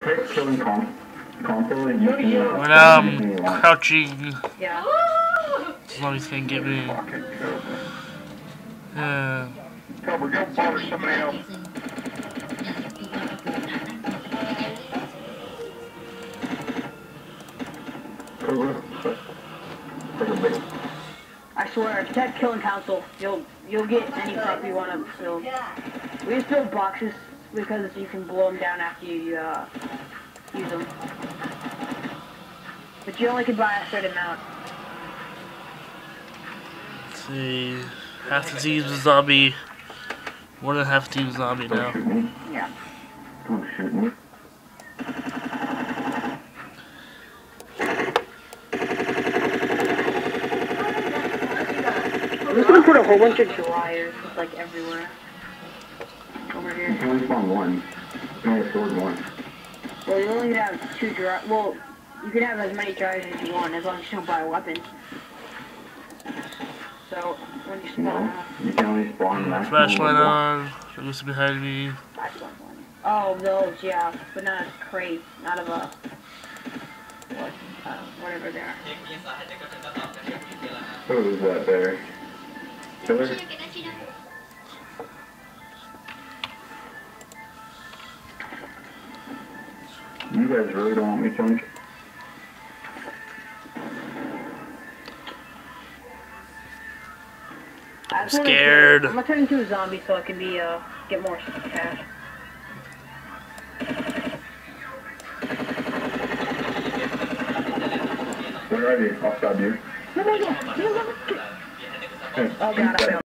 Killing console and you When I'm crouching, Yeah. as long as he can get me. Cover, go bother somebody else. I swear, attack killing council. You'll get any prop you want to build. We just build boxes because you can blow them down after you use them. But you only can buy a certain amount. Let's see. Half the team's a zombie. More than half the team's zombie now. Yeah. Don't shoot me. I'm just gonna put a whole bunch of dryers just like everywhere. Over here. You can only spawn one. You can only afford one. Well, you only can have 2 dryers. Well, you can have as many dryers as you want as long as you don't buy a weapon. So, when you spawn out... You can only spawn one. Flashlight on. Who's behind me? Oh, those, yeah. But not a crate. Not of a... whatever they are. Who is that there? Killer? You guys really don't want me killing? I'm scared. I'm gonna turn into a zombie so I can be, get more cash. Where are you? I'll stab you. Oh god, I failed.